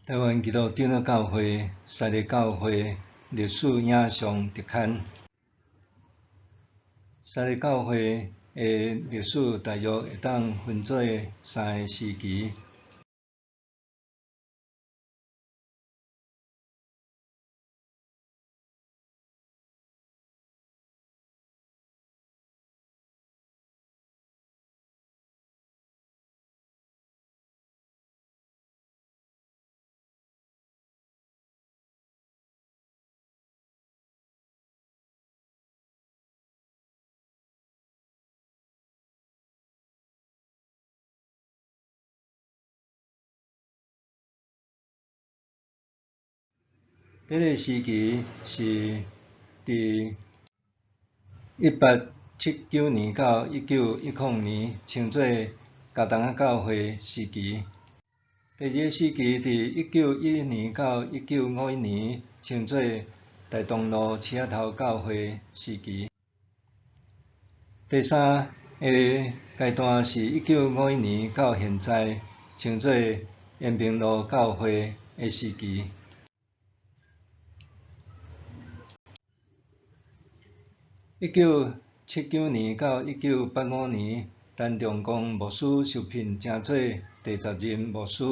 台湾基督长老教会设立教会历史影像特刊。设立教会的历史大约会当分做3个时期。第一个时期是伫1879年到1910年，称作加东仔教会时期。第二个时期伫1911年到1951年，称作大东路车仔头教会时期。第三个阶段是1951年到现在，称作延平路教会的时期。1979年到1985年，陈重光牧师受聘成做第10任牧师。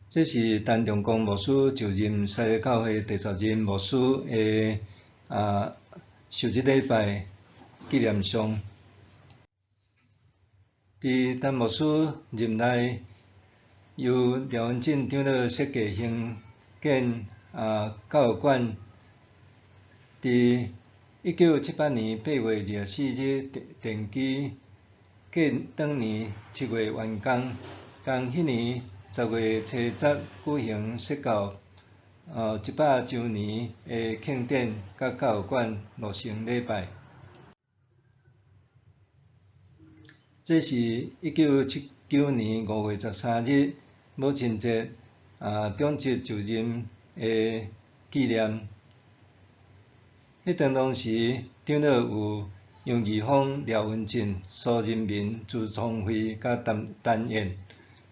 这是陈重光牧师就任西个教会第10任牧师的受日礼拜纪念上。伫陈牧师任内，由廖文正长老设计兴建教育馆。伫1978年8月24日奠基，当年7月完工。共迄年10月初10举行设教100周年的庆典，甲教育馆落成礼拜。这是1979年5月13日母亲节长职就任的纪念。迄当当时长老有杨义芳、廖文正、苏仁民、朱聪辉甲陈燕，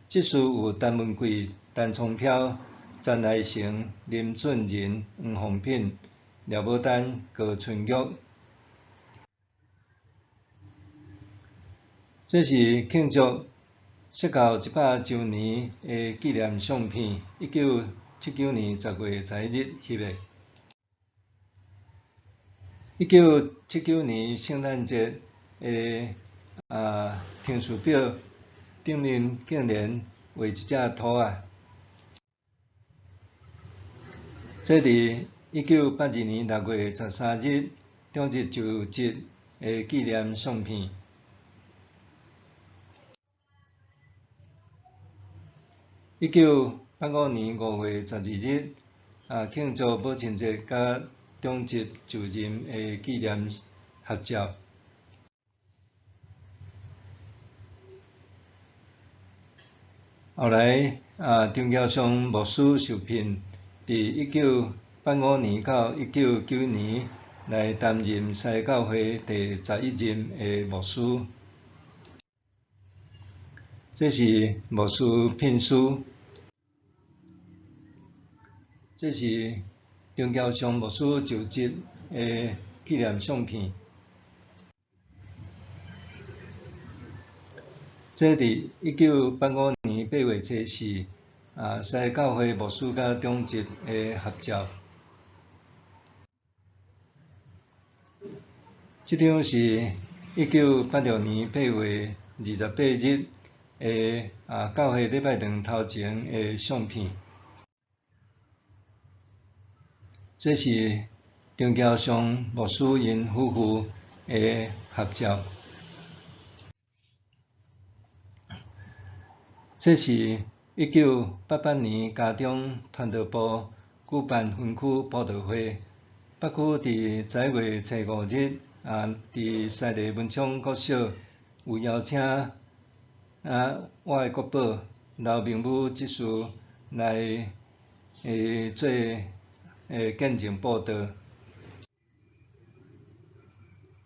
执事有陈文贵、陈聪飘、詹来成、林俊仁、黄凤品、廖宝丹、高春玉。这是庆祝设教100周年的纪念相片，1979年10月11日翕的。1979年圣诞节的听书表顶面竟然画一只兔仔。这是1982年6月13日中日就职的纪念相片。1985年5月12日庆祝母亲节甲中职就任的纪念合照。后来张耀祥牧师受聘，伫1985年到1991年来担任西个教会第11任的牧师。这是牧师聘书。这是张耀祥牧师就职的纪念相片。这伫1985年8月初4，西个教会牧师甲长职的合照。这张是1986年8月28日的教会礼拜堂头前的相片。这是张耀祥牧师因夫妇的合照。这是1988年家中传道部举办分区布道会，北区伫10月初5日伫西丽文昌国小有邀请我的国宝刘明武执事来做见证布道。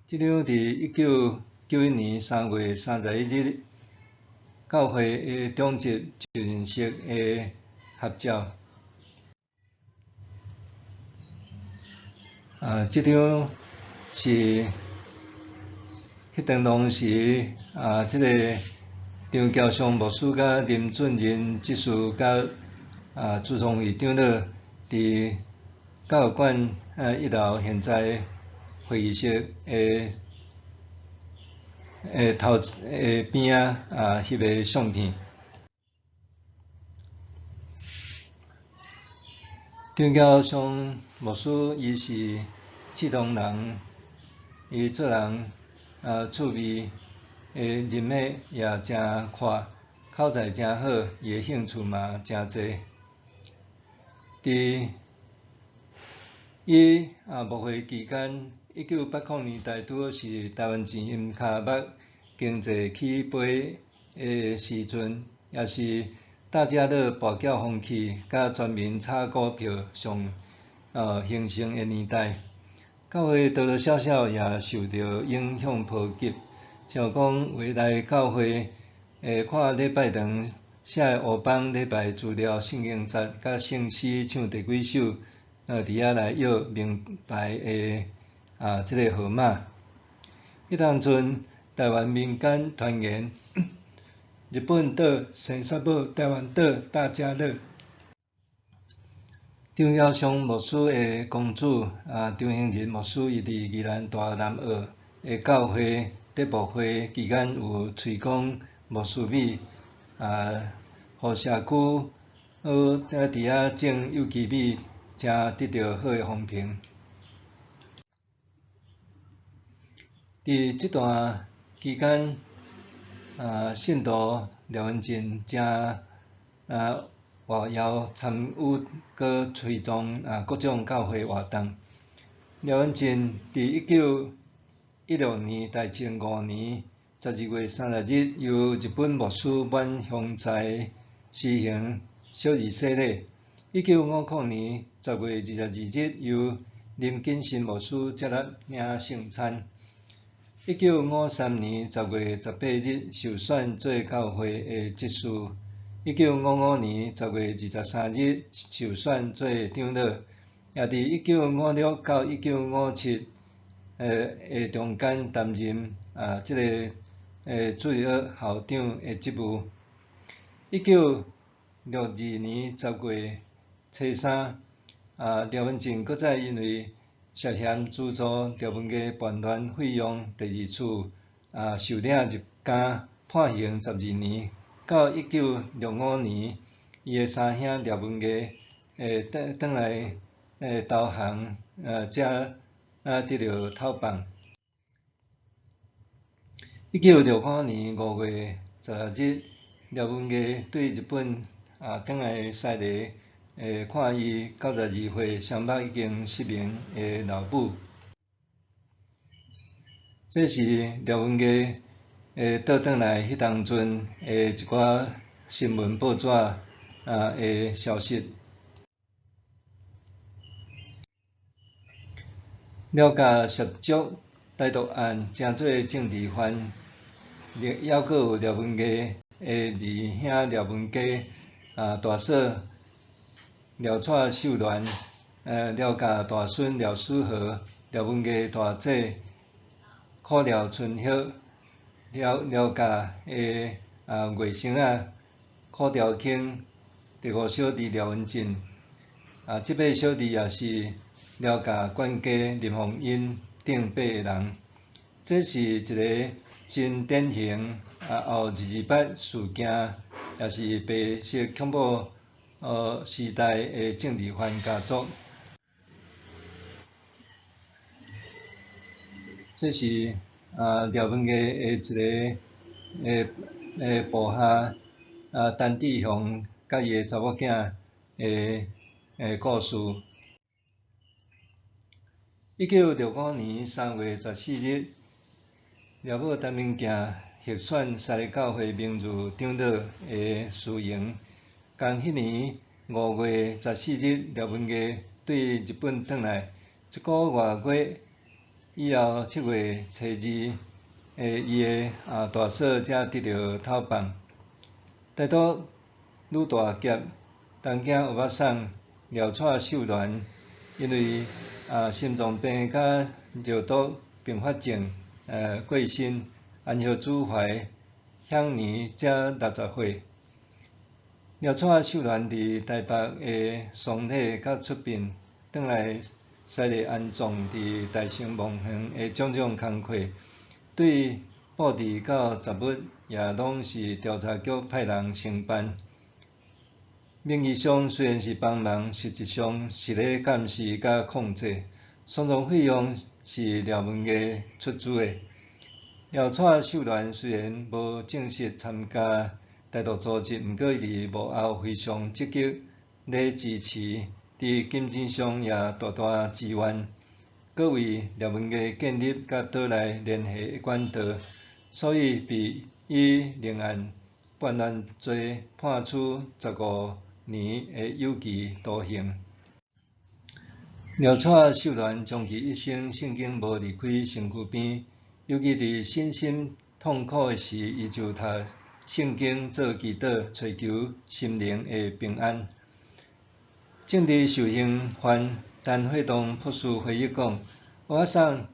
这张伫91年3月31日，教会的长职就任式的合照。这张是迄当当时这个张教相牧师甲林俊仁执事甲朱崇义长老伫教育馆1楼现在会议室头边翕个相片。张教相牧师伊是启东人，伊做人趣味，人脉也真宽，口才真好，伊的兴趣嘛真济。伫伊牧会期间，1980年代拄好是台湾前音卡麦经济起飞的时阵，也是大家乐跋筊风气甲全民炒股票上兴盛的年代。教会多多少少也受到影响波及，像讲未来教会看礼拜堂写乌邦礼拜资料、圣经节甲圣诗唱第几首，伫遐来约名牌的这个号码。迄当阵台湾民间团圆，日本岛、生沙堡、台湾岛、大家乐。张耀祥牧师的公主张兴仁牧师，伊伫宜兰大南澳的教会德牧会期间有推广牧师米，互社区伫遐种有机米，真得到好的风评。伫这段期间，信徒廖文进真活跃参与佮推动各种教会活动。廖文进伫1916年大正5年12月30日，由日本牧师阮香在施行小儿洗礼。1950年10月22日，由林景新牧师接纳领圣餐。1953年10月18日受选做教会的执事。1955年10月23日受选做长老，也伫1956到1957中间担任这个主要校长的职务。1962年10月初3，廖文进搁再因为涉嫌资助廖文家办乱费用第2次受领入监，判刑12年。到1965年，伊的三兄廖文家转来投降，才得到透放。1965年5月12日，廖文家对日本转来驶地，看伊92岁双目已经失明的老母。这是廖文家倒转来迄当阵一寡新闻报纸的消息。了解涉足台独案真侪政治犯，抑佫有廖文家的二兄廖文佳、大嫂廖蔡秀兰，了解大孙廖书豪、廖文家大姐柯廖春香。了解外甥仔柯兆卿，第5小弟廖文进，这8小弟也是了解管家林凤英等8个人。这是一个真典型后228事件，也是白色恐怖时代的政治犯家族。这是廖文家的一个部下陈志雄甲伊的查某囝的故事。1965年3月14日，廖某陈明镜竞选沙利教会名誉长老的私营。同迄年5月14日，廖文家对日本转来，1个月以后7月初2，伊个大嫂才得到透放。大都愈大劫，东京有巴桑廖蔡秀鸾因为心脏病甲尿毒并发症过身，安歇主怀，享年才60岁。廖蔡秀鸾伫台北的丧礼甲出殡，转来犀利安葬伫大成梦园的种种工课，对布置到杂物也拢是调查局派人承办。名义上虽然是帮忙，实质上是咧监视甲控制。丧葬费用是廖文艺出资的。廖蔡秀鸾虽然无正式参加台独组织，毋过伊伫幕后非常积极咧支持，伫金钱上也大大支援，搁为廖文艺建立甲岛内联系的管道，所以被以另案犯罪判处15年的有期徒刑。廖蔡秀鸾将其一生圣经无离开身躯边，尤其伫身心痛苦的时，伊就读圣经做祈祷，祈求心灵的平安。政治受刑犯陈惠东博士回忆讲，我桑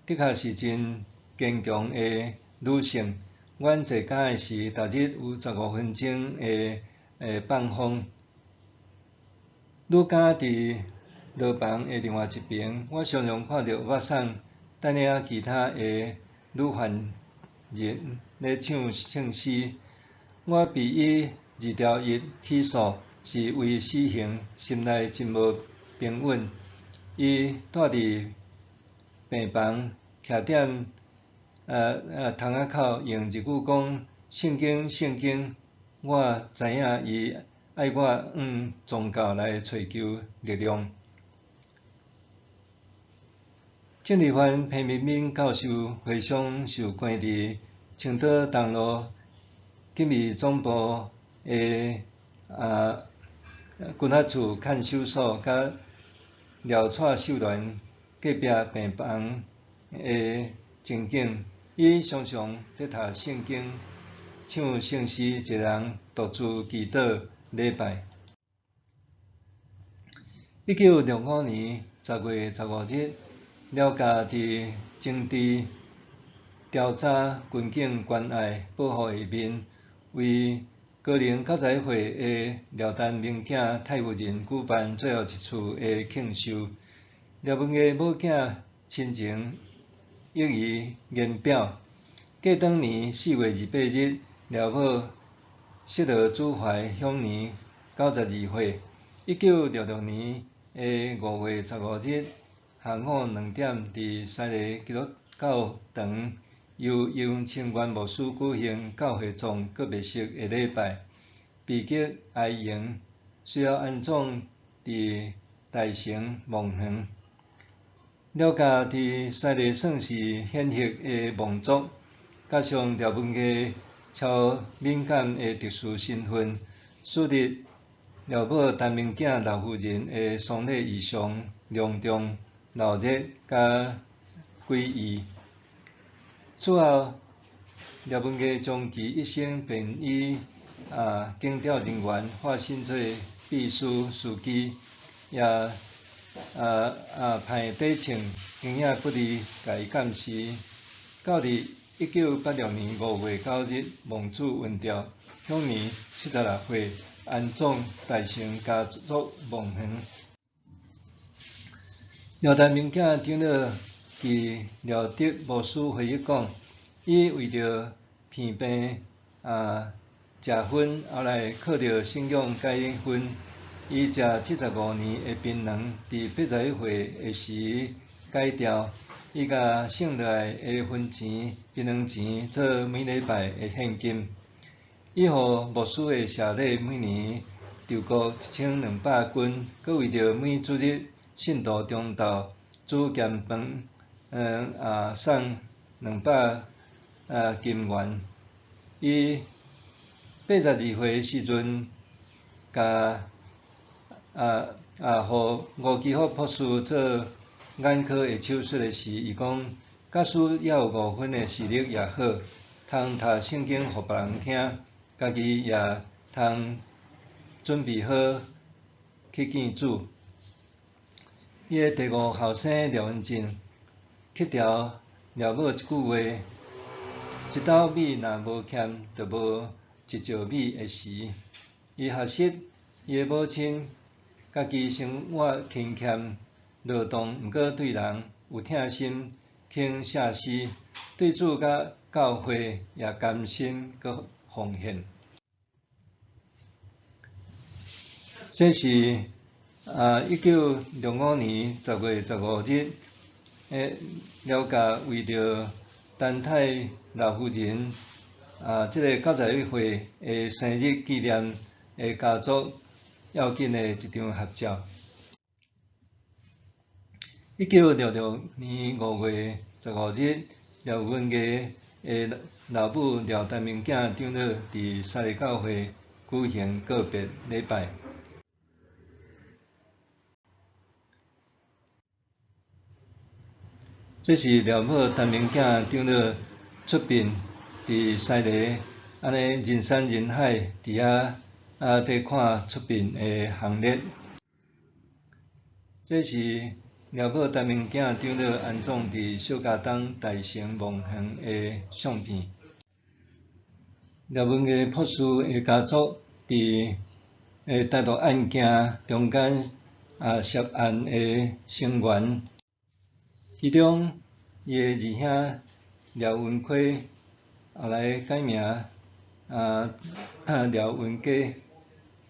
的确是真坚强的女性。阮坐监的时，逐日有15分钟的放风。女监伫牢房的另外一边，我常常看到我桑带领其他的女犯人咧唱圣诗。我被伊二条一起诉，是为死刑，心内真无平稳。伊住伫病房，徛踮窗仔口，用日语讲圣经圣经。我知影伊爱我往宗教来找求力量。政治犯彭明敏教授回想受关伫青岛东路警卫总部的军械处看守所，甲廖蔡秀鸾隔壁病房的情景，伊常常咧读圣经、唱圣诗，一个人独自祈祷礼拜。1965年10月15日，廖家伫政治调查军警关爱保护下面，为高龄90岁的廖丹明囝蔡夫人举办最后一次的庆寿。廖文艺母囝亲情溢于言表。过当年4月28日，廖某失落主怀，享年92岁。1966年5月15日下午2点，伫西丽基督教堂由杨清源牧师举行教会葬告别式的礼拜，被结哀迎，随后安葬伫大成梦园。廖家伫西丽算是显赫的望族，加上廖文艺超敏感的特殊身份，使得廖某陈明囝廖夫人的丧礼异常隆重、闹热甲诡异。此后，廖文艺将其一生便以警调人员化身做秘书、司机，也派底称形影不离，甲伊监视。到伫1986年5月9日，亡子运调，享年76岁，安葬大成家族墓园。廖丹明囝长老伫廖德牧师回忆讲，伊为着骗病食薰，后来靠着信仰改薰。伊食75年的槟榔，伫81岁的时改掉。伊甲剩落来的薰钱、槟榔钱做每礼拜的现金。伊互牧师的社礼每年筹国1200斤，佮为着每主日信徒中昼煮咸饭，送200金元。伊82岁时阵，甲互吴其福博士做眼科的手术的时，伊讲假使也有5分的视力也好，通读圣经互别人听，家己也通准备好去见主。伊的第5后生廖文静去掉廖某一句话：一斗米若无欠，就无一石米的时。伊学习伊的母亲，家己生活勤俭劳动，毋过对人有疼心，肯写诗，对主甲教会也甘心佮奉献。这是1965年10月15日，廖家为着陈太老夫人这个91岁的生日纪念的家族要紧的一张合照。1966年5月15日，廖文艺的老母廖陈明囝长老伫沙利教会举行告别礼拜。这是廖某陈明囝长老出殡伫西螺，安尼人山人海伫遐伫看出殡的行列。这是廖某陈明囝长老安葬伫小家东大城望园的相片。廖文艺博士的家族伫台独案件中间涉案的成员。其中，伊的二兄廖文辉后来改名廖文佳，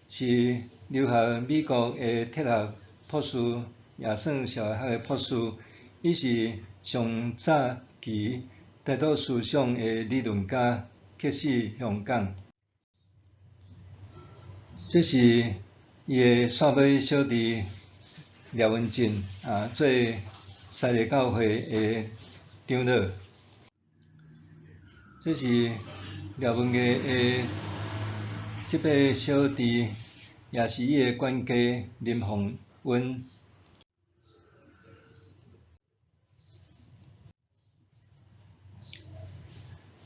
是留学美国的特学博士，也算社会学的博士。伊是上早期台独思想的理论家，客死香港。这是伊的煞尾小弟廖文静做西螺教会的长老。这是廖文艺的这辈小弟，也是伊的管家林凤温。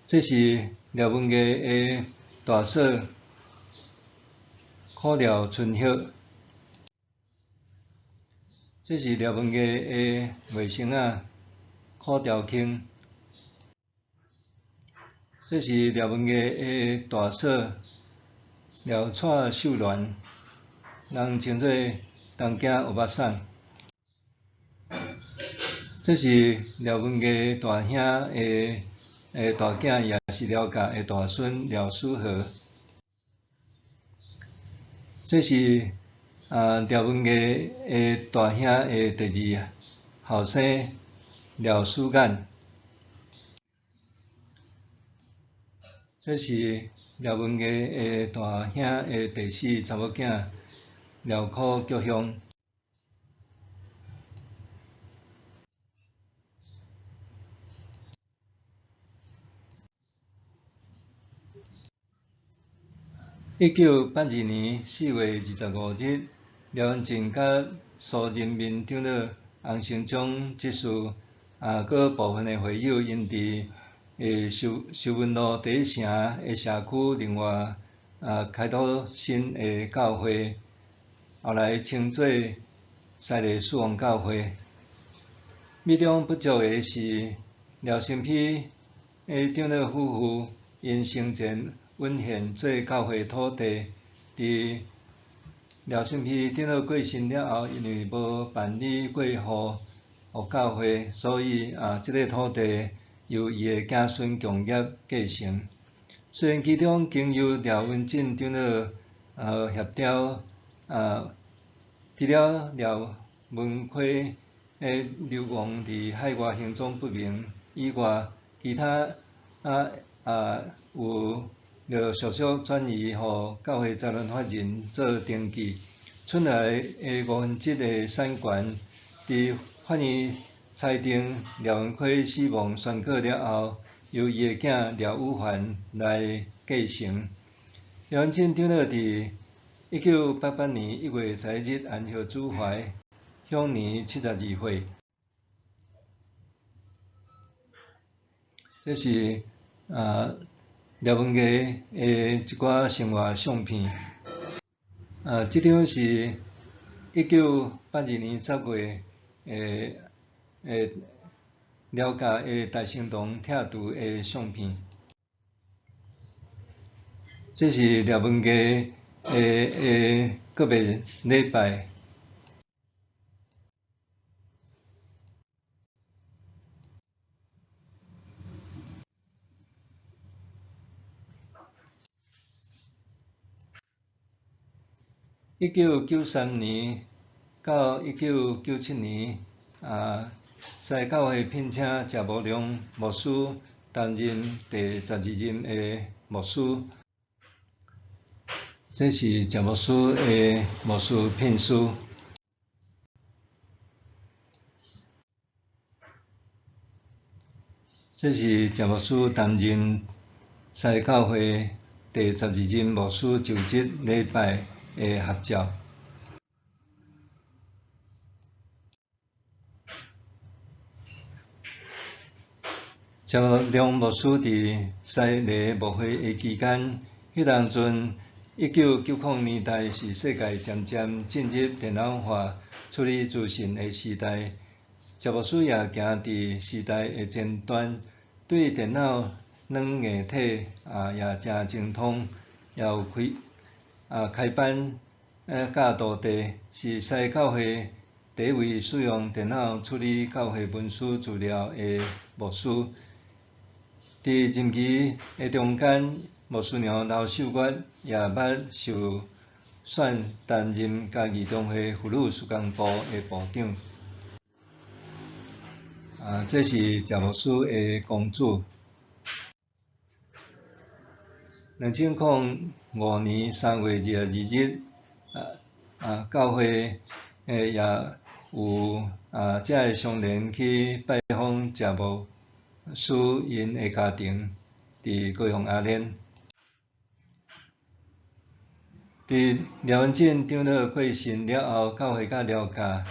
这是廖文艺的大嫂柯廖春玉。这是廖文艺的外甥仔柯兆庆。这是廖文艺的大嫂廖蔡秀兰，人称作东京欧巴桑。这是廖文艺大兄的大囝，也是廖家的大孙廖书豪。这是廖文艺的大兄的第2后生廖书眼。这是廖文艺的大兄的第4查某囝廖可菊香。1982年4月25日，廖文静甲苏人民长老洪成忠执事佮部分的会友，因伫寿文路第1城的社区另外开拓新的教会，后来称作西螺四王教会。美中不足的是，廖新丕的长老夫妇因生前允献做教会土地，伫廖新丕长老过身了后，因为无办理过户予教会，所以这个土地由伊的子孙共业继承。虽然其中经由廖文静长老协调，除了廖文辉流亡伫海外行踪不明以外，其他有陆续转移予教会财团法人做登记。剩来的7/5的产权，伫法院裁定廖文辉死亡宣告了后，由伊的囝廖宇凡来继承。廖文静长老伫1988年1月11日安息主怀，享年72岁。这是廖文艺的一寡生活相片。这张是1982年10月廖家的大圣堂拆除的相片。这是廖文艺个别礼拜。1993年到1997年，西教会聘请谢慕良牧师担任第12任的牧师。这是谢牧师的牧师聘书。这是谢牧师担任西教会第12任牧师就职礼拜的合照。谢慕良牧师伫西礼牧会的期间，迄当阵1990年代是世界渐渐进入电脑化、处理资讯的时代。谢牧师也行伫时代的前端，对电脑软硬体也真精通，也有开班教徒弟，是西教会第一位使用电脑处理教会文书资料的牧师。伫任期的中间，牧师娘刘秀月也捌受选担任嘉义中会妇女事工部的部长。这是谢牧师的公主。2005年3月22日，教会也有这个商人去拜访谢牧师因的家庭，伫高雄阿莲。伫廖文进长老过身了后，教会甲廖家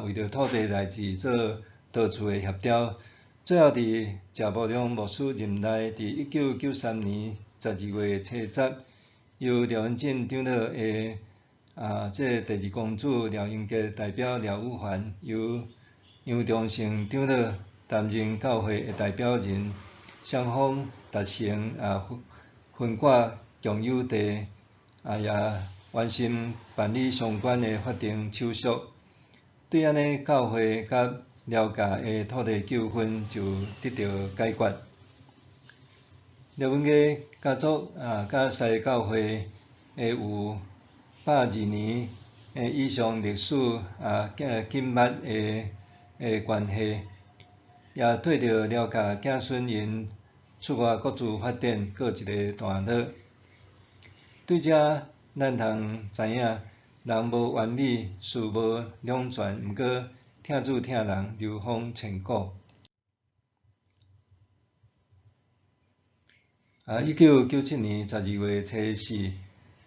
为着土地代志做多处的协调，最后伫谢慕良牧师任内，伫1993年12月初10，由廖文进长老的这第二公主廖英杰代表廖宇凡，由杨忠胜长老担任教会的代表人，双方达成分割共有地，也完成办理相关的法定手续。对安尼，教会甲廖家的土地纠纷就得到解决。廖文艺家族甲西教会有102年以上历史紧密的关系，也对着廖家子孙因出外各自发展过一个段落。对这，咱通知影，人无完美，事无两全，毋过听主听人，流芳千古。1997年12月初4，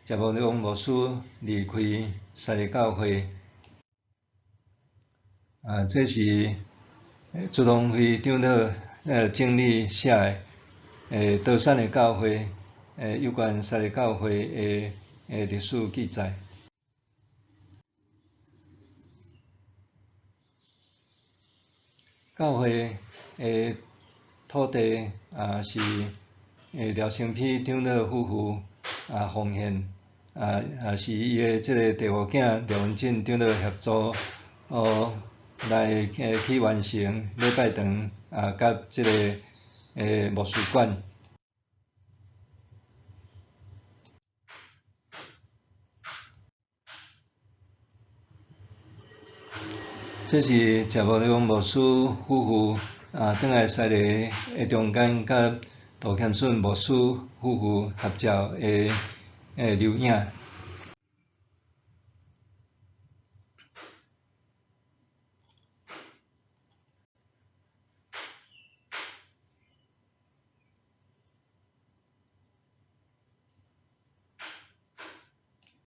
谢慕良牧师离开西教会。这是朱同辉长老整理写的道山的教会有关西教会的历史记载。教会的土地是廖成丕长老夫妇奉献，是伊的这个第五囝廖文进长老协助来去完成礼拜堂甲这个牧师馆。这是谢慕良牧师夫妇转来西礼的中间，甲杜谦顺牧师夫妇合照的留影。